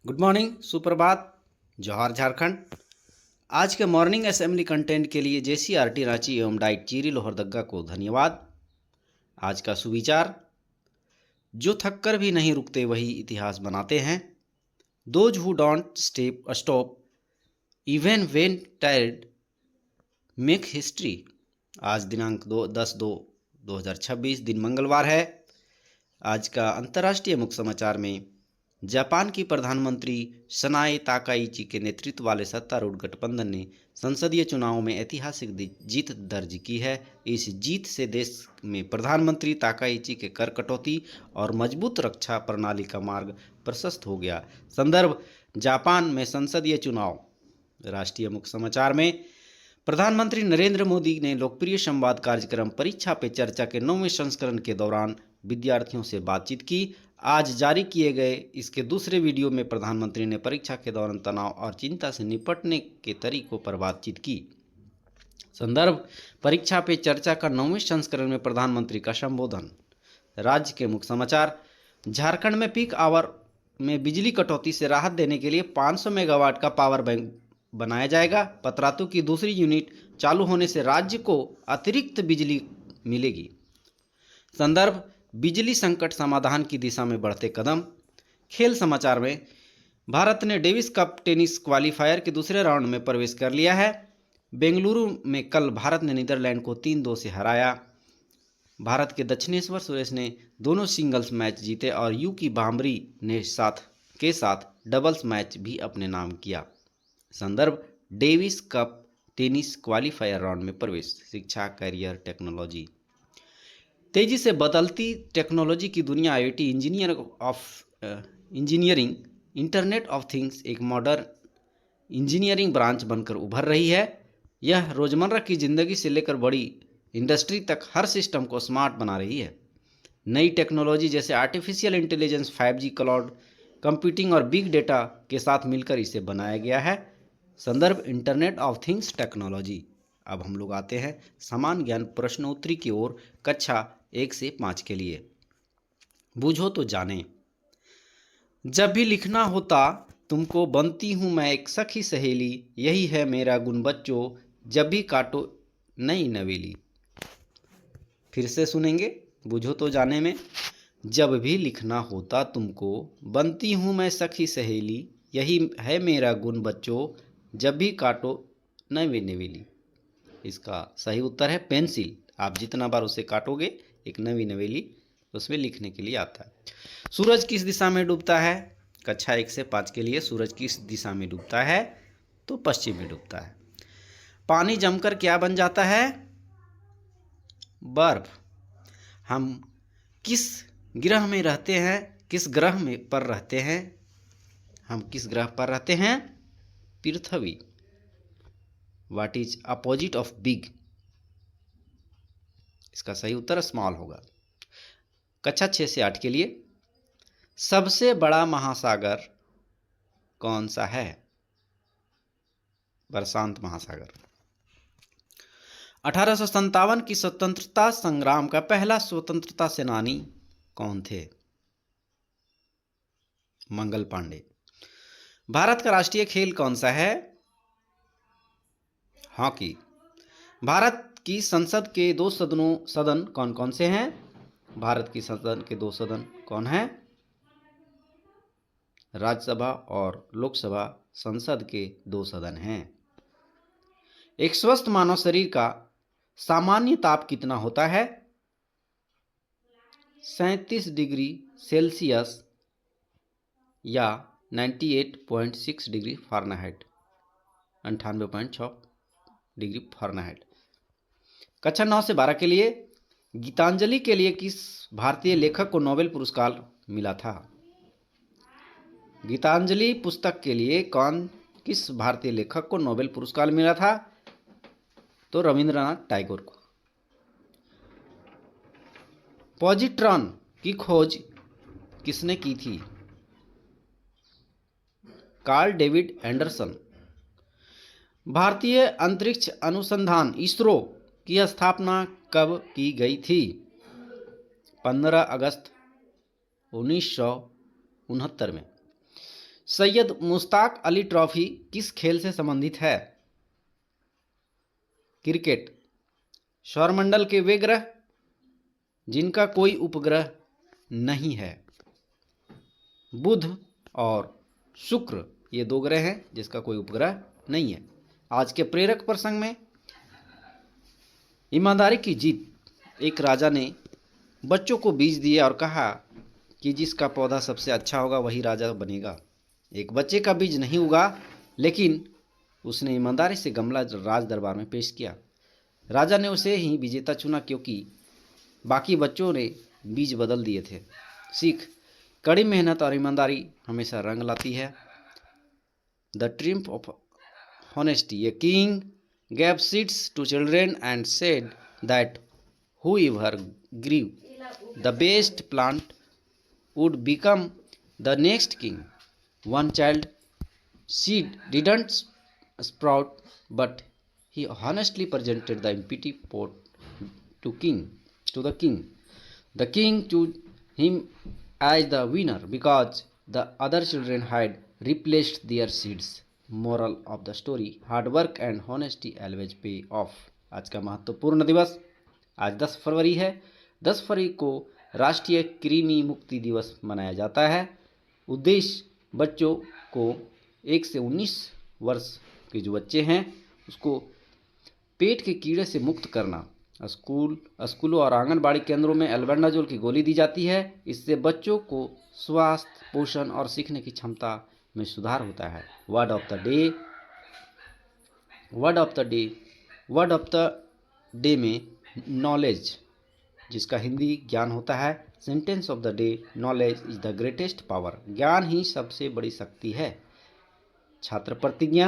Good morning, सुप्रभात, जौहर झारखंड। आज के मॉर्निंग असेंबली कंटेंट के लिए जेसीईआरटी रांची एवं डाइट चीरी लोहरदग्गा को धन्यवाद। आज का सुविचार, जो थक कर भी नहीं रुकते वही इतिहास बनाते हैं। Those who don't stop even when tired make history. आज दिनांक 10/2/2026, दिन मंगलवार है। आज का अंतर्राष्ट्रीय मुख्य समाचार में जापान की प्रधानमंत्री सनाए ताकाइची के नेतृत्व वाले सत्तारूढ़ गठबंधन ने संसदीय चुनावों में ऐतिहासिक जीत दर्ज की है। इस जीत से देश में प्रधानमंत्री ताकाइची के कर कटौती और मजबूत रक्षा प्रणाली का मार्ग प्रशस्त हो गया। संदर्भ, जापान में संसदीय चुनाव। राष्ट्रीय मुख्य समाचार में प्रधानमंत्री नरेंद्र मोदी ने लोकप्रिय संवाद कार्यक्रम परीक्षा पे चर्चा के 9वें संस्करण के दौरान विद्यार्थियों से बातचीत की। आज जारी किए गए इसके दूसरे वीडियो में प्रधानमंत्री ने परीक्षा के दौरान तनाव और चिंता से निपटने के तरीकों पर बातचीत की। संदर्भ, परीक्षा पे चर्चा का 9वें संस्करण में प्रधानमंत्री का संबोधन। राज्य के मुख्य समाचार, झारखंड में पीक आवर में बिजली कटौती से राहत देने के लिए 500 मेगावाट का पावर बैंक बनाया जाएगा। पतरातू की दूसरी यूनिट चालू होने से राज्य को अतिरिक्त बिजली मिलेगी। संदर्भ, बिजली संकट समाधान की दिशा में बढ़ते कदम। खेल समाचार में भारत ने डेविस कप टेनिस क्वालीफायर के दूसरे राउंड में प्रवेश कर लिया है। बेंगलुरु में कल भारत ने नीदरलैंड को 3-2 से हराया। भारत के दक्षिणेश्वर सुरेश ने दोनों सिंगल्स मैच जीते और यू की बामरी ने साथ डबल्स मैच भी अपने नाम किया। संदर्भ, Davis cup tennis qualifier round में प्रवेश। शिक्षा, करियर, टेक्नोलॉजी। तेजी से बदलती टेक्नोलॉजी की दुनिया IoT engineering internet of things एक मॉडर्न इंजीनियरिंग ब्रांच बनकर उभर रही है। यह रोजमर्रा की जिंदगी से लेकर बड़ी इंडस्ट्री तक हर सिस्टम को स्मार्ट बना रही है। नई टेक्नोलॉजी जैसे artificial intelligence, 5G, cloud computing और बिग डेटा के साथ मिलकर इसे बनाया गया है। संदर्भ, इंटरनेट ऑफ थिंग्स टेक्नोलॉजी। अब हम लोग आते हैं समान ज्ञान प्रश्नोत्तरी की ओर, कक्षा 1 से 5 के लिए। बूझो तो जाने। जब भी लिखना होता तुमको बनती हूँ मैं एक सखी सहेली, यही है मेरा गुण बच्चों, जब भी काटो नई नवेली। फिर से सुनेंगे, बूझो तो जाने में। जब भी लिखना होता तुमको बनती हूँ मैं सखी सहेली, यही है मेरा गुण बच्चों, जब भी काटो नई नवेली। इसका सही उत्तर है पेंसिल। आप जितना बार उसे काटोगे एक नई नवेली उसमें लिखने के लिए आता है। सूरज किस दिशा में डूबता है? कक्षा 1 से 5 के लिए सूरज किस दिशा में डूबता है? तो पश्चिम में डूबता है। पानी जमकर क्या बन जाता है? बर्फ। हम किस ग्रह में रहते हैं? किस ग्रह में पर रहते हैं? हम किस ग्रह पर रहते हैं? पृथ्वी। What is opposite of big? इसका सही उत्तर स्मॉल होगा। कक्षा 6 से 8 के लिए सबसे बड़ा महासागर कौन सा है? प्रशांत महासागर। 1857 की स्वतंत्रता संग्राम का पहला स्वतंत्रता सेनानी कौन थे? मंगल पांडे। भारत का राष्ट्रीय खेल कौन सा है? हॉकी। भारत की संसद के 2 सदन कौन कौन से हैं? भारत की संसद के 2 सदन कौन हैं? राज्यसभा और लोकसभा संसद के 2 सदन हैं। एक स्वस्थ मानव शरीर का सामान्य ताप कितना होता है? 37 डिग्री सेल्सियस या 98.6 डिग्री फ़ारेनहाइट, 98.6 डिग्री फ़ारेनहाइट। कक्षा 9 से 12 के लिए गीतांजलि के लिए किस भारतीय लेखक को नोबेल पुरस्कार मिला था? गीतांजलि पुस्तक के लिए किस भारतीय लेखक को नोबेल पुरस्कार मिला था? तो रविंद्रनाथ टैगोर को। पॉजिट्रॉन की खोज किसने की थी? Carl David Anderson. भारतीय अंतरिक्ष अनुसंधान इसरो की स्थापना कब की गई थी? 15 अगस्त 1969 में। सैयद मुश्ताक अली ट्रॉफी किस खेल से संबंधित है? क्रिकेट। सौरमंडल के वे ग्रह जिनका कोई उपग्रह नहीं है। बुध और शुक्र ये 2 ग्रह हैं जिसका कोई उपग्रह नहीं है। आज के प्रेरक प्रसंग में ईमानदारी की जीत। एक राजा ने बच्चों को बीज दिया और कहा कि जिसका पौधा सबसे अच्छा होगा वही राजा बनेगा। एक बच्चे का बीज नहीं उगा, लेकिन उसने ईमानदारी से गमला राज दरबार में पेश किया। राजा ने उसे ही विजेता चुना क्योंकि बाकी बच्चों ने बीज बदल दिए थे। सीख। कड़ी मेहनत और ईमानदारी हमेशा रंग लाती है। The triumph of honesty. A king gave seeds to children and said that whoever grew the best plant would become the next king. One child seed didn't sprout, but he honestly presented the empty pot to the king. The king chose him as the winner because the other children had replaced their seeds. Moral of the story, hard work and honesty always पे of. आज का महत्वपूर्ण दिवस, आज 10 फरवरी है। 10 फरवरी को राष्ट्रीय कृमि मुक्ति दिवस मनाया जाता है। उद्देश्य बच्चों को 1 से 19 वर्ष के जो बच्चे हैं उसको पेट के कीड़े से मुक्त करना। स्कूलों और आंगनबाड़ी केंद्रों में एल्बेंडाजोल की गोली दी जाती है। इससे बच्चों को स्वास्थ्य, पोषण और सीखने की क्षमता में सुधार होता है। वर्ड ऑफ द डे में नॉलेज, जिसका हिंदी ज्ञान होता है। Sentence of the day, knowledge is the greatest power. ज्ञान ही सबसे बड़ी शक्ति है। छात्र प्रतिज्ञा,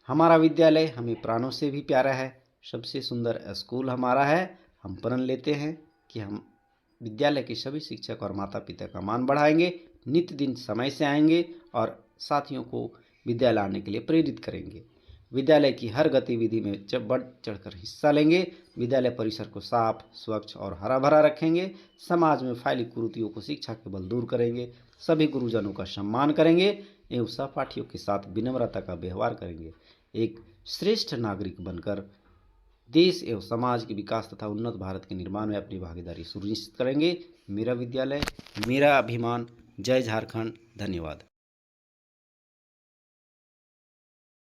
हमारा विद्यालय हमें प्राणों से भी प्यारा है। सबसे सुंदर स्कूल हमारा है। हम प्रण लेते हैं कि हम विद्यालय के सभी शिक्षक और माता पिता का मान बढ़ाएंगे, नित्य दिन समय से आएंगे और साथियों को विद्यालय आने के लिए प्रेरित करेंगे। विद्यालय की हर गतिविधि में बढ़ चढ़कर हिस्सा लेंगे। विद्यालय परिसर को साफ, स्वच्छ और हरा भरा रखेंगे। समाज में फैली कुरीतियों को शिक्षा के बल दूर करेंगे। सभी गुरुजनों का सम्मान करेंगे एवं सहपाठियों के साथ विनम्रता का व्यवहार करेंगे। एक श्रेष्ठ नागरिक बनकर देश एवं समाज के विकास तथा उन्नत भारत के निर्माण में अपनी भागीदारी सुनिश्चित करेंगे। मेरा विद्यालय, मेरा अभिमान। जय झारखंड। धन्यवाद।